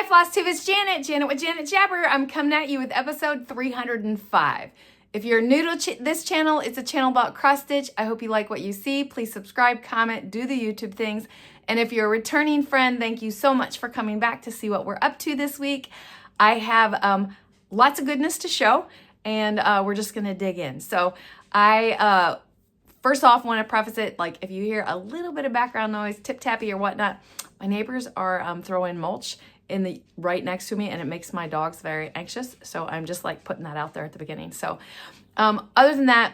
Hi Flosstube, it's Janet with Janet Jabber. I'm coming at you with episode 305. If you're new to this channel, it's a channel about cross stitch. I hope you like what you see. Please subscribe, comment, do the YouTube things. And if you're a returning friend, thank you so much for coming back to see what we're up to this week. I have lots of goodness to show, and we're just gonna dig in. So I first off want to preface it, like if you hear a little bit of background noise, tip-tappy or whatnot, my neighbors are throwing mulch in the right next to me, and it makes my dogs very anxious. So I'm just like putting that out there at the beginning. So other than that,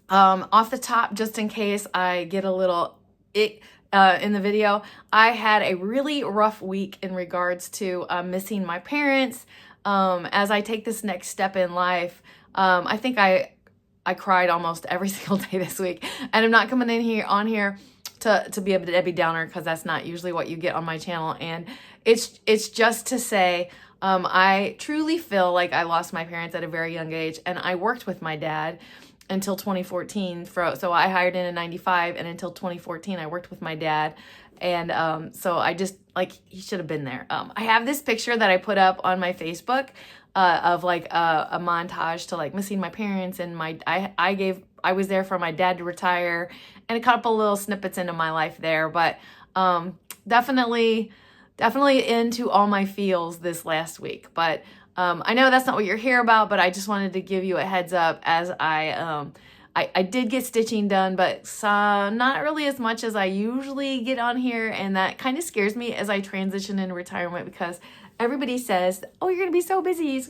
off the top, just in case I get a little ick in the video, I had a really rough week in regards to missing my parents. As I take this next step in life, I think I cried almost every single day this week, and I'm not coming in here on here to be a Debbie Downer, because that's not usually what you get on my channel. And it's just to say, I truly feel like I lost my parents at a very young age, and I worked with my dad until 2014. So I hired in 95, and until 2014, I worked with my dad. And so I just, like, he should have been there. I have this picture that I put up on my Facebook of like a montage to like missing my parents, and I was there for my dad to retire, and a couple little snippets into my life there. But definitely into all my feels this last week. But I know that's not what you're here about, but I just wanted to give you a heads up as I did get stitching done, but not really as much as I usually get on here, and that kind of scares me as I transition into retirement, because everybody says, oh, you're going to be so busy,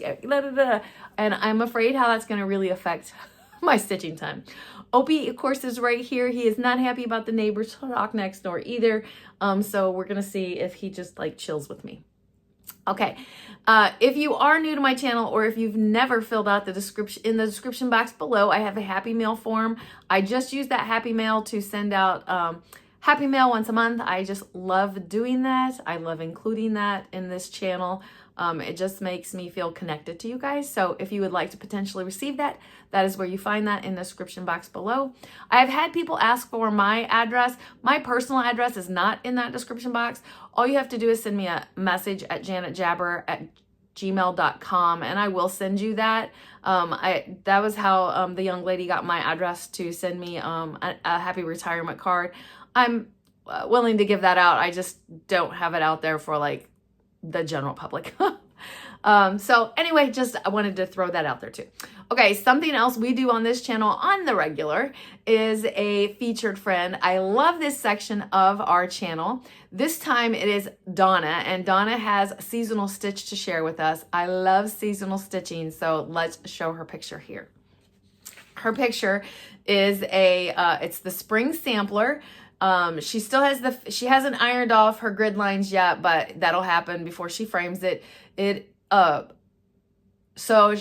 and I'm afraid how that's going to really affect my stitching time. Opie, of course, is right here. He is not happy about the neighbor's talk next door either, so we're going to see if he just like chills with me. Okay, if you are new to my channel, or if you've never filled out the description box below, I have a Happy Mail form. I just use that Happy Mail to send out Happy Mail once a month. I just love doing that. I love including that in this channel. It just makes me feel connected to you guys. So if you would like to potentially receive that, that is where you find that in the description box below. I have had people ask for my address. My personal address is not in that description box. All you have to do is send me a message at janetjabber@gmail.com, and I will send you that. That was how the young lady got my address to send me a happy retirement card. I'm willing to give that out. I just don't have it out there for like the general public. So anyway, I wanted to throw that out there too. Okay, something else we do on this channel on the regular is a featured friend. I love this section of our channel. This time it is Donna, and Donna has seasonal stitch to share with us. I love seasonal stitching, so let's show her picture here. Her picture is it's the spring sampler. She still has she hasn't ironed off her grid lines yet, but that'll happen before she frames it. So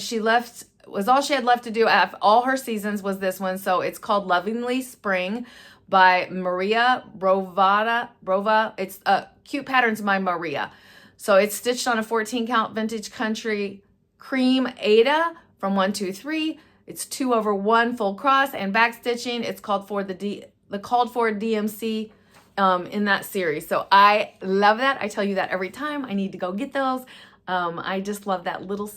all she had left to do after all her seasons was this one. So it's called Lovingly Spring by Maria Brova. It's Cute Patterns by Maria. So it's stitched on a 14 count vintage country cream Ada from 123. It's 2/1 full cross and back stitching. It's called for the called for DMC in that series. So I love that. I tell you that every time. I need to go get those. I just love that little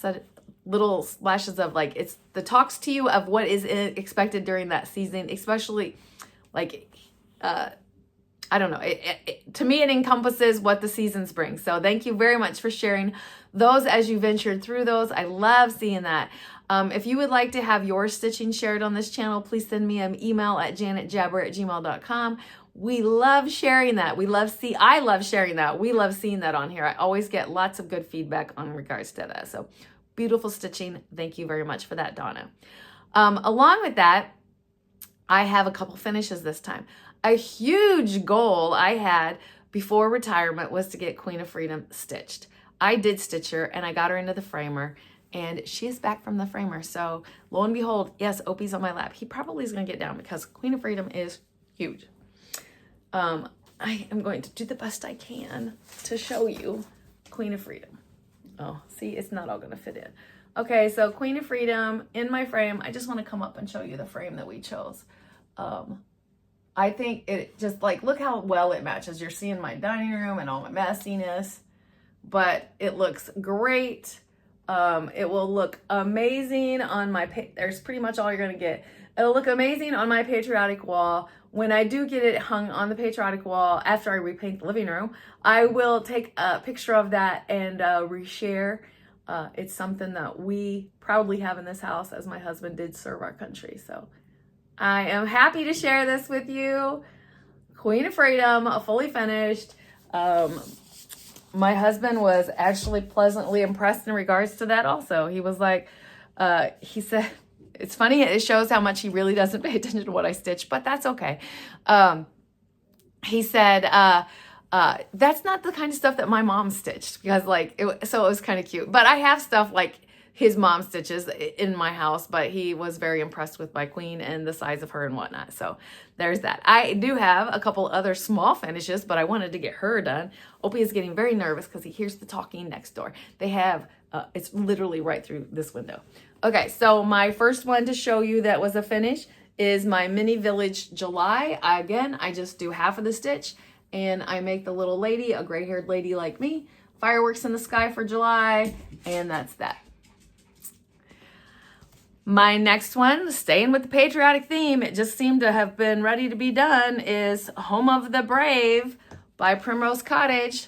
splashes of like, it's the talks to you of what is expected during that season, especially like, I don't know. To me, it encompasses what the seasons bring. So thank you very much for sharing those as you ventured through those. I love seeing that. If you would like to have your stitching shared on this channel, please send me an email at janetjabber@gmail.com. We love sharing that. I love sharing that. We love seeing that on here. I always get lots of good feedback on regards to that. So beautiful stitching. Thank you very much for that, Donna. Along with that, I have a couple finishes this time. A huge goal I had before retirement was to get Queen of Freedom stitched. I did stitch her, and I got her into the framer, and she is back from the framer. So lo and behold, yes, Opie's on my lap. He probably is going to get down because Queen of Freedom is huge. I am going to do the best I can to show you Queen of Freedom. Oh, see, it's not all going to fit in. Okay, so Queen of Freedom in my frame. I just want to come up and show you the frame that we chose. I think it just, like, look how well it matches. You're seeing my dining room and all my messiness. but it looks great. It will look amazing on my, there's pretty much all you're gonna get. It'll look amazing on my patriotic wall. When I do get it hung on the patriotic wall, after I repaint the living room, I will take a picture of that and reshare. It's something that we proudly have in this house, as my husband did serve our country. So I am happy to share this with you. Queen of Freedom, fully finished. My husband was actually pleasantly impressed in regards to that also. He was like, he said, it's funny, it shows how much he really doesn't pay attention to what I stitch, but that's okay. He said, that's not the kind of stuff that my mom stitched, because so it was kind of cute. But I have stuff like his mom stitches in my house, but he was very impressed with my queen and the size of her and whatnot. So there's that. I do have a couple other small finishes, but I wanted to get her done. Opie is getting very nervous because he hears the talking next door. They have, it's literally right through this window. Okay, so my first one to show you that was a finish is my Mini Village July. I just do half of the stitch, and I make the little lady, a gray-haired lady like me, fireworks in the sky for July, and that's that. My next one, staying with the patriotic theme, it just seemed to have been ready to be done, is Home of the Brave by Primrose Cottage.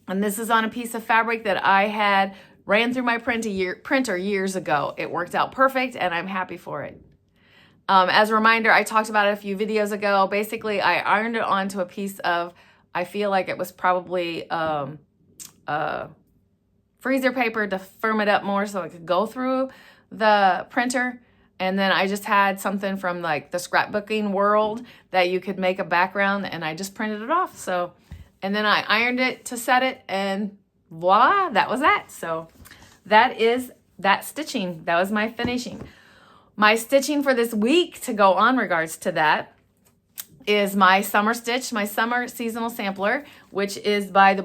And this is on a piece of fabric that I had ran through my printer years ago. It worked out perfect, and I'm happy for it. As a reminder, I talked about it a few videos ago. Basically, I ironed it onto a piece of, I feel like it was probably freezer paper to firm it up more so it could go through the printer. And then I just had something from like the scrapbooking world that you could make a background, and I just printed it off. So, and then I ironed it to set it, and voila, that was that. So that is that stitching. That was my finishing. My stitching for this week to go on regards to that is my summer stitch, my summer seasonal sampler, which is by the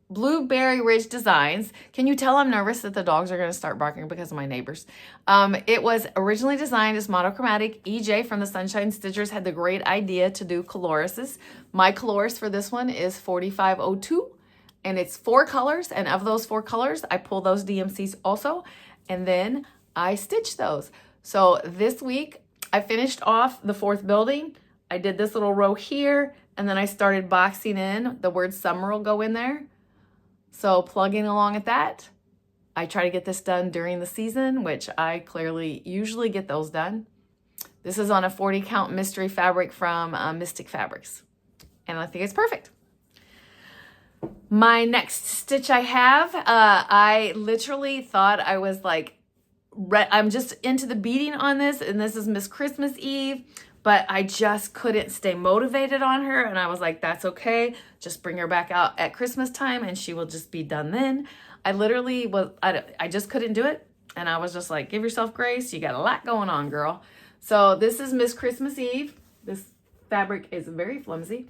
Blueberry Ridge Designs. Can you tell I'm nervous that the dogs are going to start barking because of my neighbors? It was originally designed as monochromatic. EJ from the Sunshine Stitchers had the great idea to do colorises. My colorist for this one is 4502, and it's 4 colors, and of those 4 colors, I pull those DMCs also, and then I stitch those. So this week, I finished off the 4th building. I did this little row here, and then I started boxing in. The word summer will go in there. So plugging along at that, I try to get this done during the season, which I clearly usually get those done. This is on a 40 count mystery fabric from Mystic Fabrics, and I think it's perfect. My next stitch I have, I literally thought I was like, I'm just into the beading on this, and this is Miss Christmas Eve, but I just couldn't stay motivated on her, and I was like, that's okay. Just bring her back out at Christmas time, and she will just be done then. I literally was, I just couldn't do it, and I was just like, give yourself grace. You got a lot going on, girl. So this is Miss Christmas Eve. This fabric is very flimsy.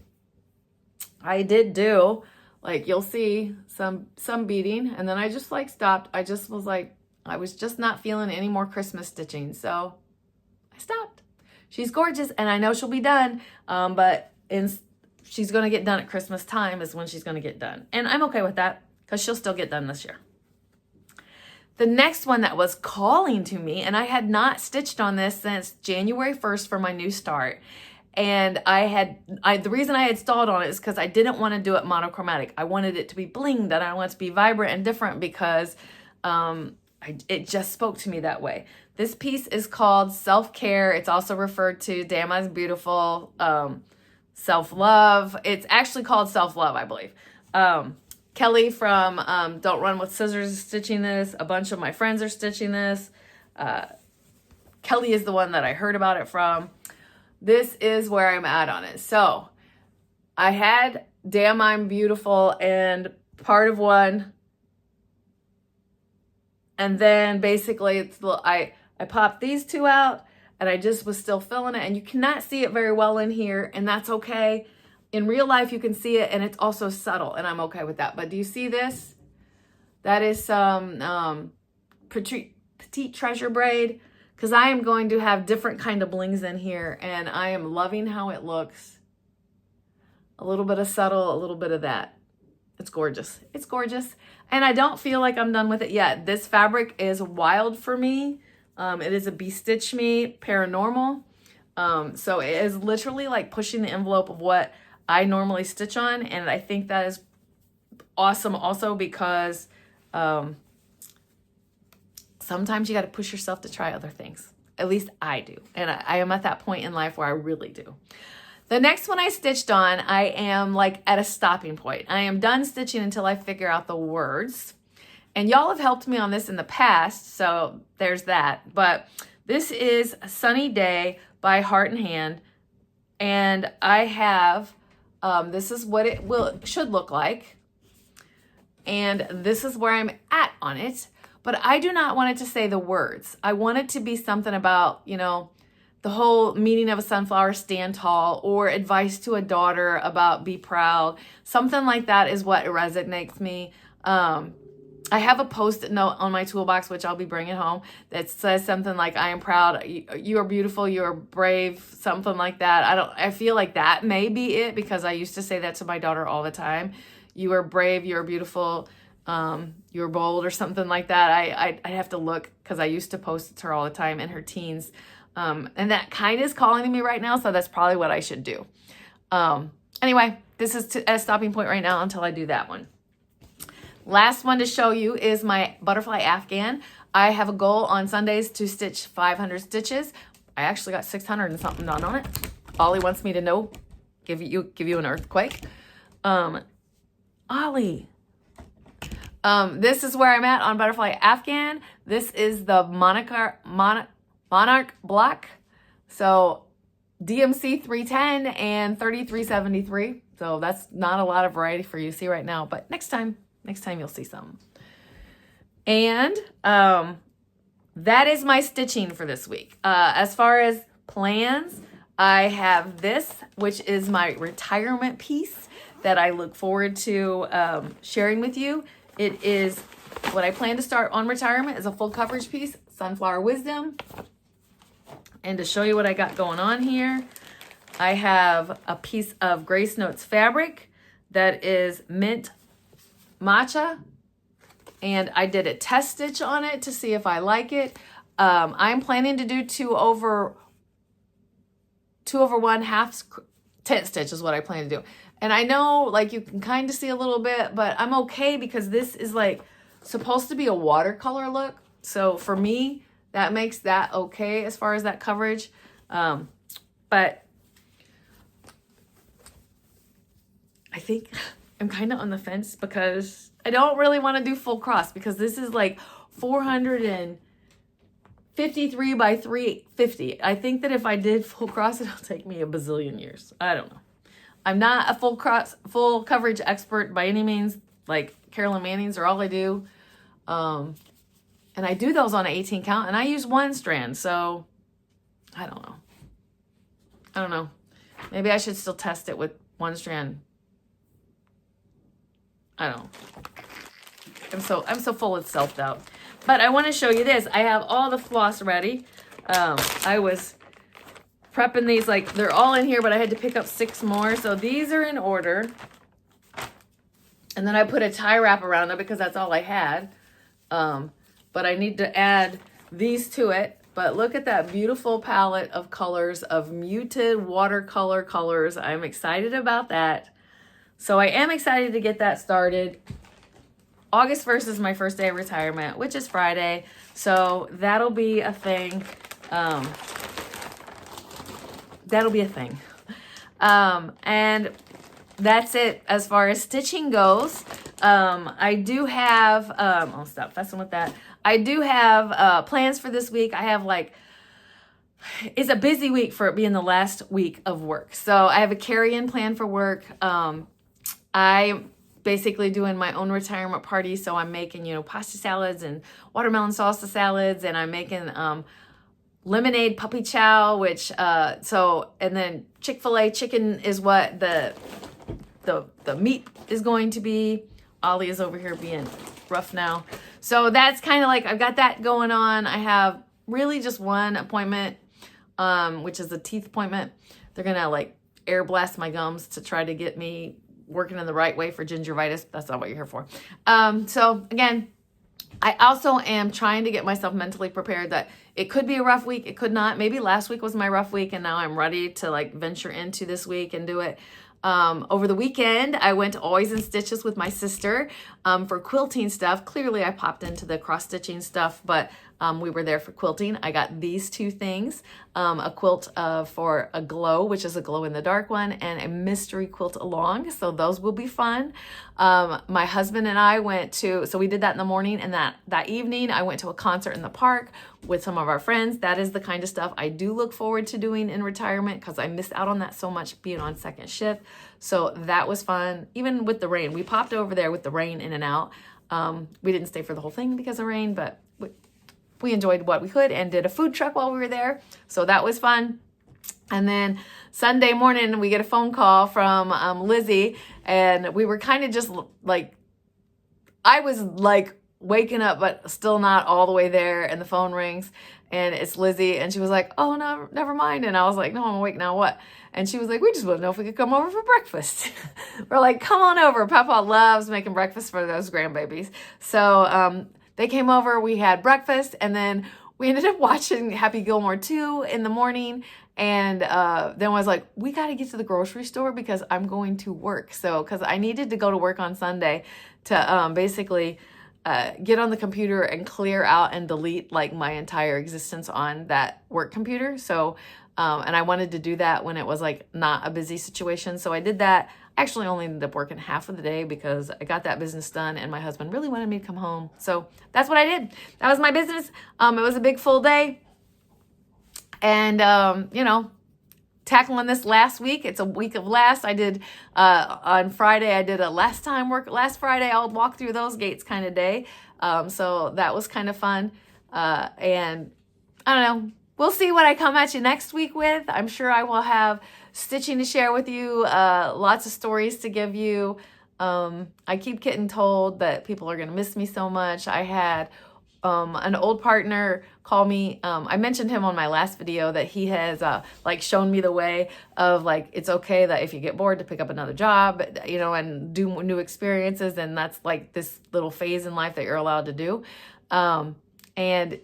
I did do, like, you'll see some beading, and then I just like stopped. I just was like, I was just not feeling any more Christmas stitching, so I stopped. She's gorgeous, and I know she'll be done, but she's going to get done at Christmas time is when she's going to get done. And I'm okay with that because she'll still get done this year. The next one that was calling to me, and I had not stitched on this since January 1st for my new start. And the reason I had stalled on it is because I didn't want to do it monochromatic. I wanted it to be blinged, and I want it to be vibrant and different because it just spoke to me that way. This piece is called Self-Care. It's also referred to Damn I's Beautiful, Self-Love. It's actually called Self-Love, I believe. Kelly from Don't Run With Scissors is stitching this. A bunch of my friends are stitching this. Kelly is the one that I heard about it from. This is where I'm at on it. So I had Damn I'm Beautiful and part of one. And then basically I popped these 2 out, and I just was still filling it, and you cannot see it very well in here, and that's okay. In real life, you can see it, and it's also subtle, and I'm okay with that. But do you see this? That is some petite treasure braid, because I am going to have different kind of blings in here, and I am loving how it looks. A little bit of subtle, a little bit of that. It's gorgeous. It's gorgeous. And I don't feel like I'm done with it yet. This fabric is wild for me. It is a Stitch Me Paranormal. So it is literally like pushing the envelope of what I normally stitch on. And I think that is awesome also because sometimes you got to push yourself to try other things. At least I do. And I am at that point in life where I really do. The next one I stitched on, I am like at a stopping point. I am done stitching until I figure out the words. And y'all have helped me on this in the past, so there's that. But this is A Sunny Day by Heart and Hand. And I have, this is what it should look like. And this is where I'm at on it. But I do not want it to say the words. I want it to be something about, you know, the whole meaning of a sunflower, stand tall, or advice to a daughter about be proud. Something like that is what resonates me. I have a post-it note on my toolbox, which I'll be bringing home, that says something like, I am proud, you are beautiful, you are brave, something like that. I feel like that may be it, because I used to say that to my daughter all the time. You are brave, you are beautiful, you're bold, or something like that. I'd have to look, because I used to post it to her all the time in her teens. And that kind of is calling to me right now, so that's probably what I should do. Anyway, this is a stopping point right now until I do that one. Last one to show you is my butterfly afghan. I have a goal on Sundays to stitch 500 stitches. I actually got 600 and something done on it. Ollie wants me to know, give you an earthquake. Ollie. This is where I'm at on butterfly afghan. This is the Monarch block. So DMC 310 and 3373. So that's not a lot of variety for you to see right now, but next time you'll see some. And that is my stitching for this week. As far as plans, I have this, which is my retirement piece that I look forward to sharing with you. It is what I plan to start on retirement is a full coverage piece, Sunflower Wisdom. And to show you what I got going on here, I have a piece of Grace Notes fabric that is mint matcha, and I did a test stitch on it to see if I like it. I'm planning to do 2 over 1 half tent stitch is what I plan to do. And I know like you can kind of see a little bit, but I'm okay because this is like supposed to be a watercolor look. So for me, that makes that okay as far as that coverage. But I think I'm kind of on the fence because I don't really want to do full cross because this is like 453 by 350. I think that if I did full cross, it'll take me a bazillion years. I don't know. I'm not a full coverage expert by any means. Like Carolyn Manning's are all I do. And I do those on an 18 count and I use 1 strand. So I don't know. Maybe I should still test it with 1 strand. I don't know. I'm so full of self-doubt. But I want to show you this. I have all the floss ready. I was prepping these, like they're all in here, but I had to pick up 6 more. So these are in order. And then I put a tie wrap around it because that's all I had. But I need to add these to it. But look at that beautiful palette of colors, of muted watercolor colors. I'm excited about that. So I am excited to get that started. August 1st is my first day of retirement, which is Friday. So that'll be a thing. That'll be a thing. And that's it as far as stitching goes. I do have, I'll stop fussing with that. I do have plans for this week. I have it's a busy week for it being the last week of work. So I have a carry-in plan for work. I'm basically doing my own retirement party. So I'm making, pasta salads and watermelon salsa salads, and I'm making lemonade puppy chow, which, and then Chick-fil-A chicken is what the meat is going to be. Ollie is over here being rough now. So that's kind of like, I've got that going on. I have really just one appointment, which is a teeth appointment. They're going to air blast my gums to try to get me working in the right way for gingivitis. That's not what you're here for. So again, I also am trying to get myself mentally prepared that it could be a rough week. It could not. Maybe last week was my rough week and now I'm ready to like venture into this week and do it. Over the weekend, I went to Always in Stitches with my sister for quilting stuff. Clearly, I popped into the cross-stitching stuff, but we were there for quilting. I got these two things, a quilt for a glow, which is a glow-in-the-dark one, and a mystery quilt along, so those will be fun. My husband and I went to, so we did that in the morning, and that evening, I went to a concert in the park with some of our friends. That is the kind of stuff I do look forward to doing in retirement because I missed out on that so much being on second shift. So that was fun. Even with the rain, we popped over there with the rain in and out. We didn't stay for the whole thing because of rain, but we enjoyed what we could and did a food truck while we were there. So that was fun. And then Sunday morning, we get a phone call from Lizzie, and we were kind of just like, I was like waking up, but still not all the way there. And the phone rings and it's Lizzie. And she was like, oh, no, never mind. And I was like, no, I'm awake now. What? And she was like, we just want to know if we could come over for breakfast. We're like, come on over. Papa loves making breakfast for those grandbabies. So they came over, we had breakfast, and then we ended up watching Happy Gilmore 2 in the morning. And then I was like, we got to get to the grocery store because I'm going to work. So, because I needed to go to work on Sunday to basically get on the computer and clear out and delete like my entire existence on that work computer. So, and I wanted to do that when it was like not a busy situation. So I did that. I actually only ended up working half of the day because I got that business done and my husband really wanted me to come home. So that's what I did. That was my business. It was a big full day. And, you know, tackling this last week. It's a week of last. I did, on Friday, I did a last Friday, I'll walk through those gates kind of day. So that was kind of fun. And I don't know, we'll see what I come at you next week with. I'm sure I will have stitching to share with you, lots of stories to give you. I keep getting told that people are going to miss me so much. I had an old partner call me. I mentioned him on my last video that he has like shown me the way of like, it's okay that if you get bored to pick up another job, you know, and do new experiences. And that's like this little phase in life that you're allowed to do. And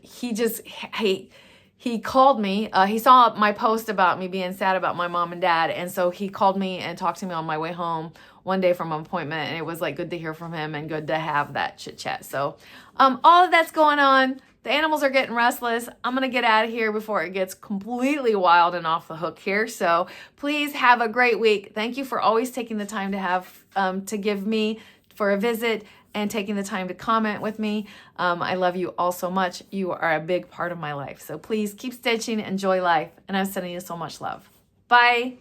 he called me. He saw my post about me being sad about my mom and dad. And so he called me and talked to me on my way home one day from an appointment. And it was like good to hear from him and good to have that chit chat. So all of that's going on. The animals are getting restless. I'm going to get out of here before it gets completely wild and off the hook here. So please have a great week. Thank you for always taking the time to have, to give me for a visit and taking the time to comment with me. I love you all so much. You are a big part of my life. So please keep stitching, enjoy life, and I'm sending you so much love. Bye.